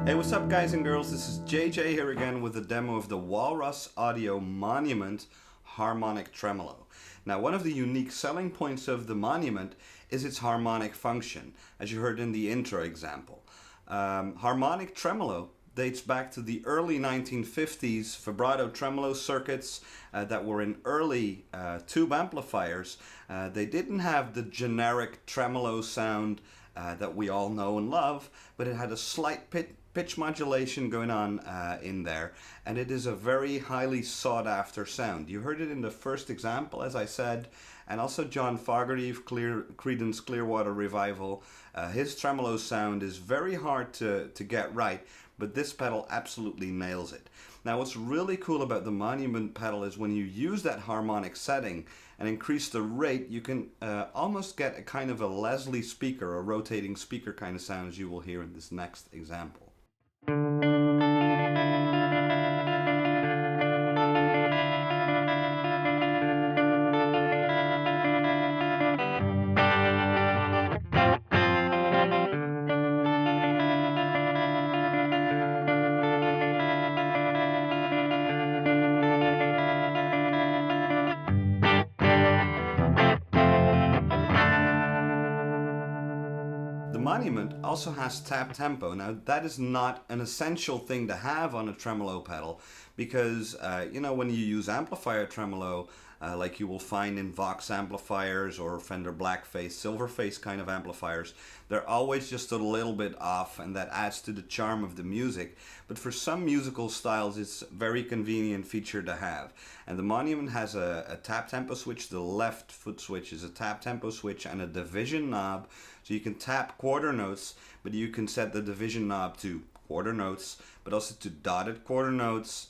Hey, what's up guys and girls, this is JJ here again with a demo of the Walrus Audio Monument Harmonic Tremolo. Now, one of the unique selling points of the Monument is its harmonic function, as you heard in the intro example. Harmonic tremolo dates back to the early 1950s vibrato tremolo circuits that were in early tube amplifiers. They didn't have the generic tremolo sound that we all know and love, but it had a slight pitch modulation going on in there, and it is a very highly sought after sound. You heard it in the first example, as I said, and also John Fogerty of Creedence Clearwater Revival. His tremolo sound is very hard to get right, but this pedal absolutely nails it. Now, what's really cool about the Monument pedal is when you use that harmonic setting and increase the rate, you can almost get a kind of a Leslie speaker, a rotating speaker kind of sound, as you will hear in this next example. The Monument also has tap tempo. Now, that is not an essential thing to have on a tremolo pedal because, when you use amplifier tremolo, like you will find in Vox amplifiers or Fender Blackface, Silverface kind of amplifiers, they're always just a little bit off, and that adds to the charm of the music. But for some musical styles, it's a very convenient feature to have. And the Monument has a tap tempo switch. The left foot switch is a tap tempo switch and a division knob. So you can tap quarter notes, but you can set the division knob to quarter notes, but also to dotted quarter notes,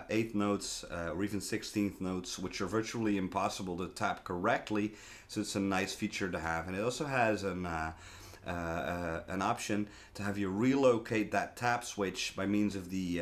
eighth notes, or even 16th notes, which are virtually impossible to tap correctly. So it's a nice feature to have. And it also has an option to have you relocate that tap switch by means of the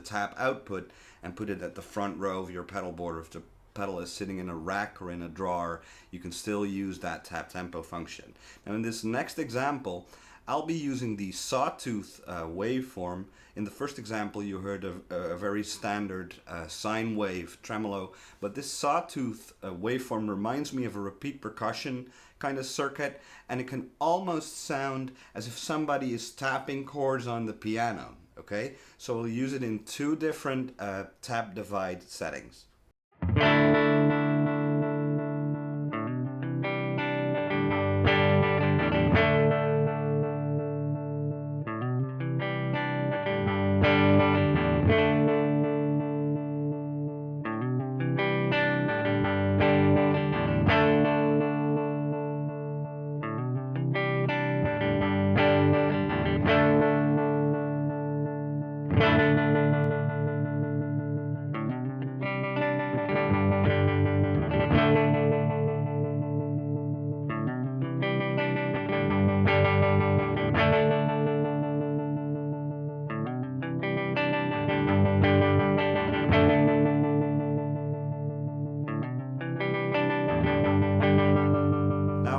tap output and put it at the front row of your pedal board. If the pedal is sitting in a rack or in a drawer, you can still use that tap tempo function. Now, in this next example, I'll be using the sawtooth waveform. In the first example, you heard a very standard sine wave tremolo, but this sawtooth waveform reminds me of a repeat percussion kind of circuit, and it can almost sound as if somebody is tapping chords on the piano. Okay, so we'll use it in two different tap divide settings.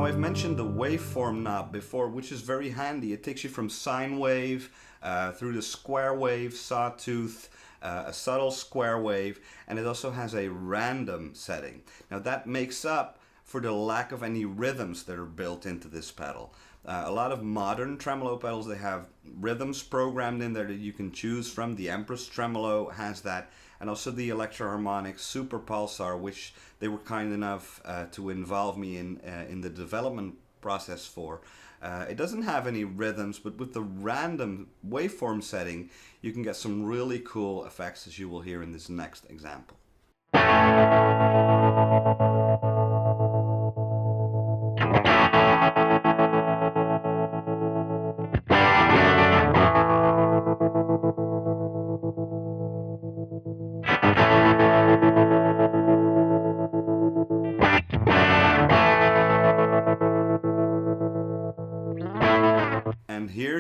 I've mentioned the waveform knob before, which is very handy. It takes you from sine wave through the square wave, sawtooth, a subtle square wave, and it also has a random setting. Now that makes up for the lack of any rhythms that are built into this pedal. A lot of modern tremolo pedals, they have rhythms programmed in there that you can choose from. The Empress Tremolo has that, and also the Electro Harmonic Super Pulsar, which they were kind enough to involve me in the development process for. It doesn't have any rhythms, but with the random waveform setting, you can get some really cool effects, as you will hear in this next example.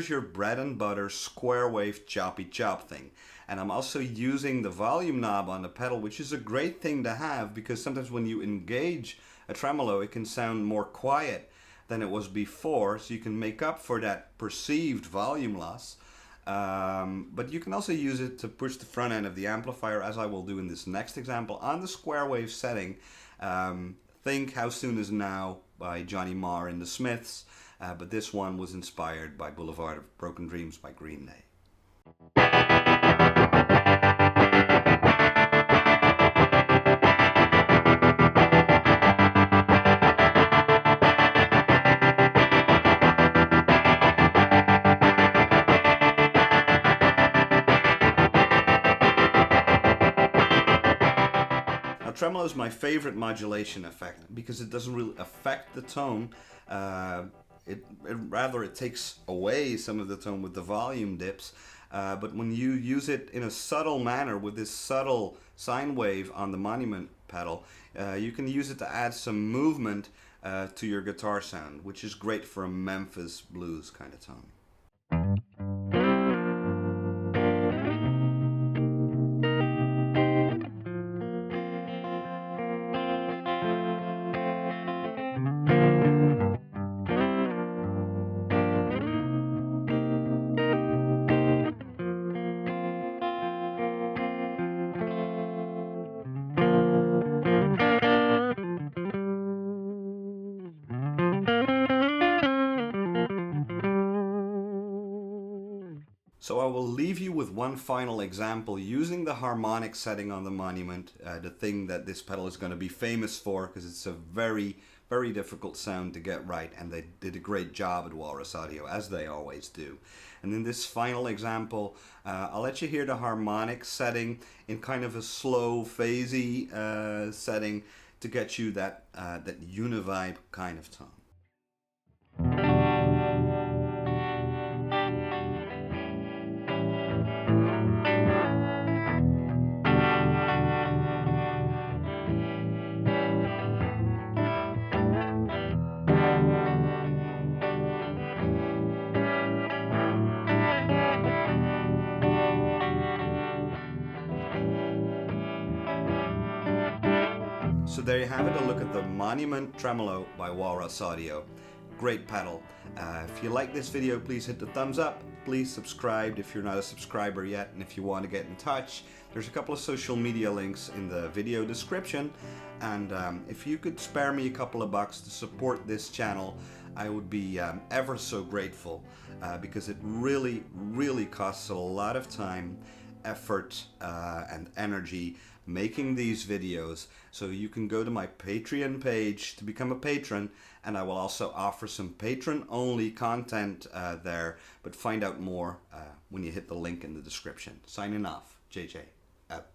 here's your bread and butter square wave choppy chop thing. And I'm also using the volume knob on the pedal, which is a great thing to have because sometimes when you engage a tremolo, it can sound more quiet than it was before, so you can make up for that perceived volume loss. But you can also use it to push the front end of the amplifier, as I will do in this next example, on the square wave setting. Think How Soon Is Now by Johnny Marr and the Smiths, but this one was inspired by Boulevard of Broken Dreams by Green Day. Tremolo is my favorite modulation effect because it doesn't really affect the tone. Rather, it takes away some of the tone with the volume dips. But when you use it in a subtle manner with this subtle sine wave on the Monument pedal, you can use it to add some movement to your guitar sound, which is great for a Memphis blues kind of tone. So I will leave you with one final example using the harmonic setting on the Monument, the thing that this pedal is going to be famous for because it's a very, very difficult sound to get right, and they did a great job at Walrus Audio, as they always do. And in this final example, I'll let you hear the harmonic setting in kind of a slow, phasey setting to get you that univibe kind of tone. So there you have it, a look at the Monument Tremolo by Walrus Audio. Great pedal. If you like this video, please hit the thumbs up. Please subscribe if you're not a subscriber yet, and if you want to get in touch, there's a couple of social media links in the video description. And if you could spare me a couple of bucks to support this channel, I would be ever so grateful because it really, really costs a lot of time, effort, and energy making these videos. So you can go to my Patreon page to become a patron, and I will also offer some patron only content there, but find out more when you hit the link in the description. Signing off, JJ out.